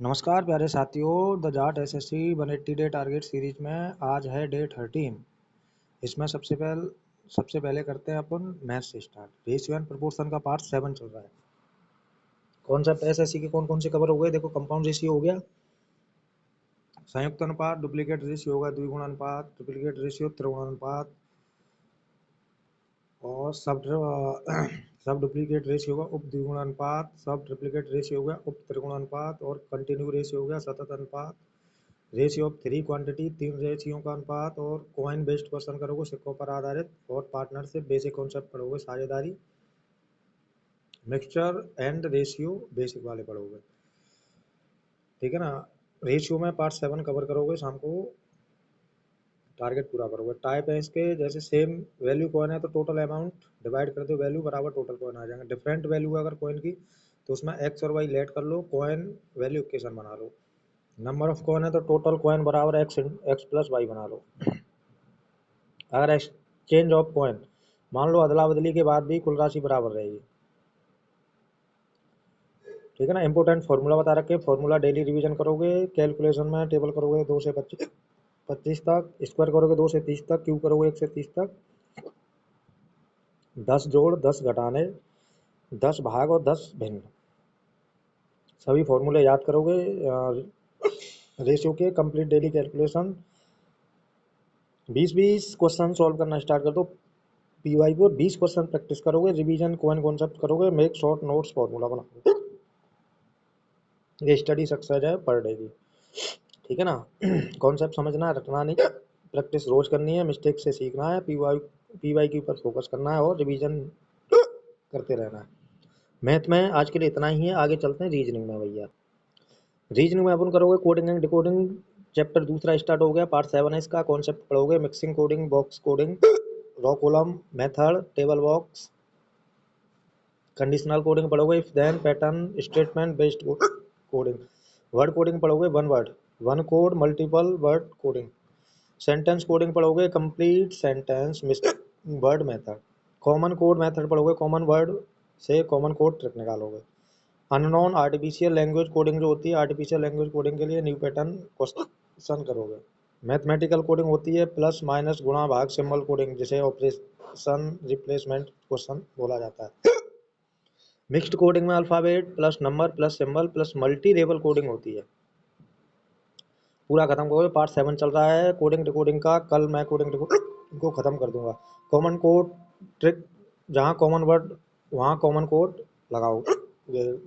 नमस्कार प्यारे साथियों, the Jat SSC 180 day target series में आज है डे 13। इसमें सबसे पहले करते हैं अपन मैथ से स्टार्ट। रेशियो एंड प्रोपोर्शन का पार्ट 7 चल रहा है। कॉन्सेप्ट एसएससी के कौन कौन से कवर हो गए? देखो, कंपाउंड रेशियो हो गया, संयुक्त अनुपात, डुप्लीकेट रेशियो होगा, द्विगुण अनुपात, डुप्लीकेट रेशियो, त्रिगुण अनुपात और सब सब डुप्लीकेट रेशियो होगा उप द्विगुण अनुपात, सब ट्रिप्लीकेट रेशियो हो गया उप त्रिगुण अनुपात और कंटिन्यू रेशियो हो गया सतत अनुपात। रेशियो ऑफ थ्री क्वांटिटी, तीन रेशियो का अनुपात और कॉइन बेस्ड क्वेश्चन करोगे सिक्कों पर आधारित और पार्टनरशिप बेसिक कॉन्सेप्ट पढ़ोगे, साझेदारी, मिक्सचर एंड रेशियो बेसिक वाले पढ़ोगे, ठीक है ना। रेशियो में पार्ट 7 कवर करोगे, शाम को टारगेट पूरा करोगे। टाइप है इसके, जैसे सेम वैल्यू कॉइन है तो टोटल अमाउंट डिवाइड कर दो वैल्यू बराबर टोटल कॉइन आ जाएंगे। डिफरेंट वैल्यू अगर कॉइन की तो उसमें एक्स और वाई लेट कर लो, कॉइन वैल्यू इक्वेशन बना लो। नंबर ऑफ कॉइन है तो टोटल कॉइन बराबर एक्स प्लस वाई बना लो। अगर एक्सचेंज ऑफ कॉइन, मान लो अदला बदली के बाद भी कुल राशि बराबर रहेगी, ठीक है ना। इंपोर्टेंट फॉर्मूला बता रखे, फॉर्मूला डेली रिवीजन करोगे, कैलकुलेशन में टेबल करोगे 2 से 25 तक, स्क्वायर करोगे 2 से 30 तक, क्यूब करोगे 1 से 30 तक, 10 जोड़ 10 घटाने, 10 भाग और 10 भिन्न, सभी फॉर्मूले याद करोगे। रेशियो के complete daily calculation 20-20 question solve करना स्टार्ट कर दो। पीवाई को 20 क्वेश्चन प्रैक्टिस करोगे, रिवीजन कॉइन कॉन्सेप्ट करोगे, मेक शॉर्ट नोट्स फॉर्मूला बनाओगे। ये स्टडी सक्सेस है पर डे की, ठीक है ना। कॉन्सेप्ट समझना है, रटना नहीं, प्रैक्टिस रोज करनी है, मिस्टेक से सीखना है, पीवाई के ऊपर फोकस करना है और रिवीजन करते रहना है। मैथ में आज के लिए इतना ही है, आगे चलते हैं रीजनिंग में भैया। रीजनिंग में अपन करोगे कोडिंग एंड डिकोडिंग, चैप्टर दूसरा स्टार्ट हो गया, पार्ट 7 है इसका। कॉन्सेप्ट पढ़ोगे, mixing coding, box coding, row column method, table box, conditional coding पढ़ोगे, if then, pattern, statement based coding, word coding पढ़ोगे, one word one code, multiple word coding, sentence coding पढ़ोगे, complete sentence word method, common code method पढ़ोगे, common word से common code trick निकालोगे। Unknown artificial language coding जो होती है, artificial language coding के लिए न्यू पैटर्न क्वेश्चन करोगे। मैथमेटिकल कोडिंग होती है प्लस माइनस गुणा भाग सिंबल कोडिंग, जिसे ऑपरेशन रिप्लेसमेंट क्वेश्चन बोला जाता है। मिक्स्ड कोडिंग में alphabet plus number plus symbol plus multi level coding होती है। पूरा खत्म करोगे, पार्ट 7 चल रहा है कोडिंग डिकोडिंग का। कल मैं कोडिंग को खत्म कर दूंगा। कॉमन कोड ट्रिक, जहाँ कॉमन वर्ड वहाँ कॉमन कोड लगाओ।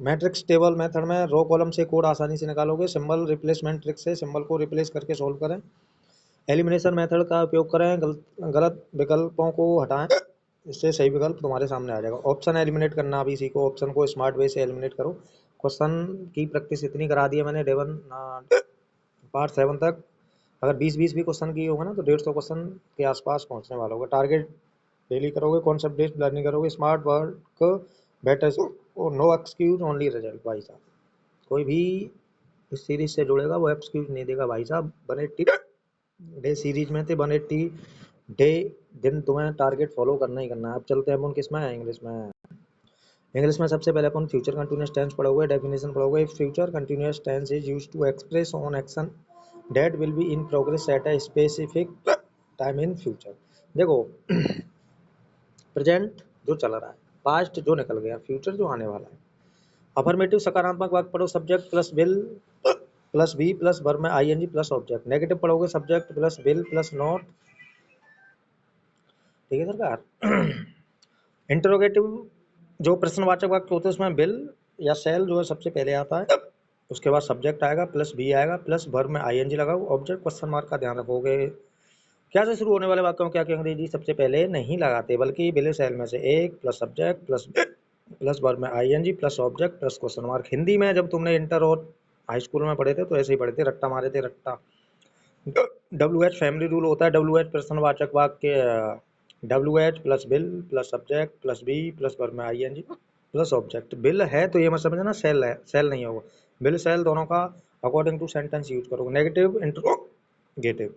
मैट्रिक्स टेबल मेथड में रो कॉलम से कोड आसानी से निकालोगे। सिंबल रिप्लेसमेंट ट्रिक से सिंबल को रिप्लेस करके सोल्व करें। एलिमिनेशन मेथड का उपयोग करें, गलत विकल्पों को हटाएं, इससे सही विकल्प तुम्हारे सामने आ जाएगा। ऑप्शन एलिमिनेट करना भी सीखो, ऑप्शन को स्मार्ट वे से एलिमिनेट करो। क्वेश्चन की प्रैक्टिस इतनी करा दी है मैंने पार्ट 7 तक। अगर 20-20 भी क्वेश्चन किए होंगे ना तो 150 क्वेश्चन के आसपास पहुंचने वाला होगा। टारगेट डेली करोगे, कॉन्सेप्ट बेस्ड लर्निंग करोगे, स्मार्ट वर्क बेटर और नो एक्सक्यूज ओनली रिजल्ट। भाई साहब, कोई भी इस सीरीज से जुड़ेगा वो एक्सक्यूज नहीं देगा भाई साहब। 180 डे सीरीज में थे, 180 डे दिन तुम्हें टारगेट फॉलो करना ही करना है। अब चलते हैं अपन किस में, इंग्लिश में। इंग्लिश में सबसे पहले अपन फ्यूचर कंटिन्यूअस टेंस पढ़ोगे, डेफिनेशन पढ़ोगे। Future continuous tense is used to express on action that will be in progress at a specific time in future. देखो, प्रेजेंट जो चल रहा है, पास्ट जो निकल गया, फ्यूचर जो आने वाला है। अफर्मेटिव सकारात्मक वाक्य पढ़ो, subject plus will plus be plus verb में आईएनजी प्लस ऑब्जेक्ट। नेगेटिव पढ़ोगे, subject plus will plus not, ठीक है सरकार। इंटरोगेटिव जो प्रश्नवाचक वाक्य होते हैं उसमें विल या सेल जो है सबसे पहले आता है, उसके बाद सब्जेक्ट आएगा प्लस बी आएगा प्लस वर्ब में आईएनजी लगाओ, ऑब्जेक्ट क्वेश्चन मार्क का ध्यान रखोगे। क्या से शुरू होने वाले वाक्यों क्या क्या अंग्रेजी सबसे पहले नहीं लगाते, बल्कि विल सेल में से एक प्लस सब्जेक्ट प्लस वर्ब में ING plus object plus question mark. Hindi में जब तुमने इंटर और हाई स्कूल में पढ़े थे तो ऐसे ही पढ़े थे, रट्टा मारे थे, रट्टा। WH फैमिली रूल होता है, WH प्रश्नवाचक वाक्य, WH plus will plus subject plus be plus verb में आईएनजी प्लस ऑब्जेक्ट। बिल है तो ये मत समझना सेल है, सेल नहीं होगा। बिल सेल दोनों का अकॉर्डिंग टू सेंटेंस यूज करोगे। Negative interrogative,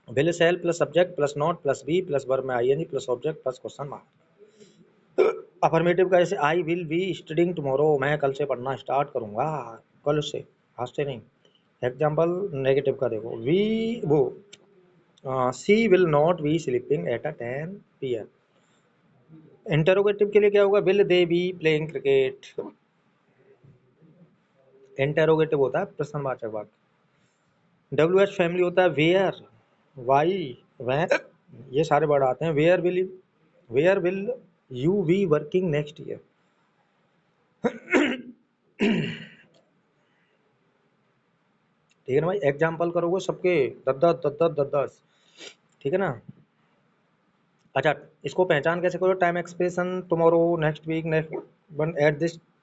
will shall plus subject plus not plus be plus verb में ING plus object plus question mark. Affirmative का ऐसे I will be studying tomorrow, मैं कल से पढ़ना स्टार्ट करूँगा, कल से, आज से नहीं। एग्जाम्पल नेगेटिव का देखो, वी वो she will not be sleeping at 10 PM। Interrogative के लिए क्या होगा, will they be playing cricket. Interrogative होता है प्रश्नवाचक वाक्य। डब्ल्यू एच फैमिली होता है वेयर, वाई, वैन, ये सारे वर्ड आते हैं। Where will you be working next year. ठीक है ना भाई, एग्जाम्पल करोगे सबके 10 10 10 10 10, ठीक है ना। अच्छा, इसको पहचान कैसे करो, time expression, tomorrow, next week, next one,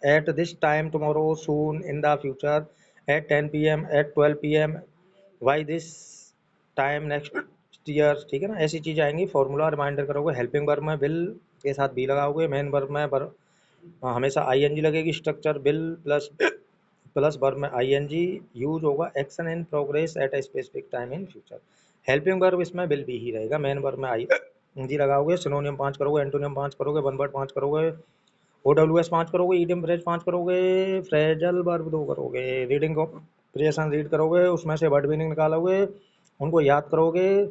at this time tomorrow, soon, in the future, at 10 PM, at 12 PM, by this time next year. ठीक है ना, ऐसी चीज़ आएंगी। फॉर्मूला रिमाइंडर करोगे, हेल्पिंग वर्ब में विल के साथ बी लगाओगे, मेन वर्ब में हमेशा आईएनजी लगेगी, स्ट्रक्चर विल प्लस वर्ब में आईएनजी, यूज होगा action in progress eight a specific time in future. Helping verb इसमें विल बी ही रहेगा, मेन वर्ब में आई जी लगाओगे। सिनोनियम 5 करोगे, एंटोनियम 5 करोगे, वन वर्ड 5 करोगे, OWS 5 करोगे, ईडियम फ्रेज 5 करोगे, फ्रेजल वर्ब 2 करोगे, रीडिंग कॉम्प्रिहेंशन रीड करोगे, उसमें से वर्ड मीनिंग निकालोगे, उनको याद करोगे,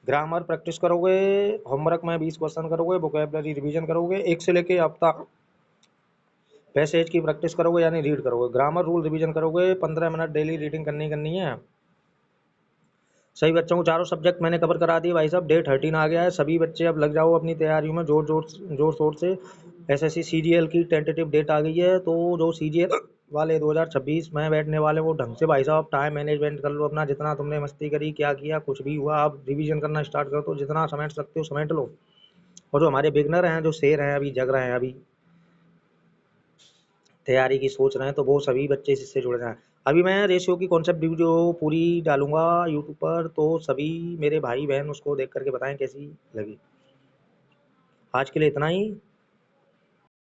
ग्रामर प्रैक्टिस करोगे, होमवर्क में 20 क्वेश्चन करोगे, वोकैबुलरी रिवीजन करोगे, एक से लेके अब तक पैसेज की प्रैक्टिस करोगे यानी रीड करोगे, ग्रामर रूल रिवीजन करोगे, 15 मिनट डेली रीडिंग करनी है। सभी बच्चों को चारों सब्जेक्ट मैंने कवर करा दिए भाई साहब। डे 13 आ गया है, सभी बच्चे अब लग जाओ अपनी तैयारियों में जोर शोर से। एसएससी सीजीएल की टेंटेटिव डेट आ गई है, तो जो सीजीएल वाले 2026 में बैठने वाले वो ढंग से भाई साहब टाइम मैनेजमेंट कर लो अपना। जितना तुमने मस्ती करी, क्या किया, कुछ भी हुआ, अब रिवीजन करना स्टार्ट कर दो, जितना समेट सकते हो समेट लो। और जो हमारे बिगनर हैं, जो शेर हैं, अभी जग रहे हैं, अभी तैयारी की सोच रहे हैं, तो वो सभी बच्चे इससे जुड़ रहे हैं। अभी मैं रेशियो की कॉन्सेप्ट वीडियो पूरी डालूंगा यूट्यूब पर, तो सभी मेरे भाई बहन उसको देख करके बताएं कैसी लगी। आज के लिए इतना ही।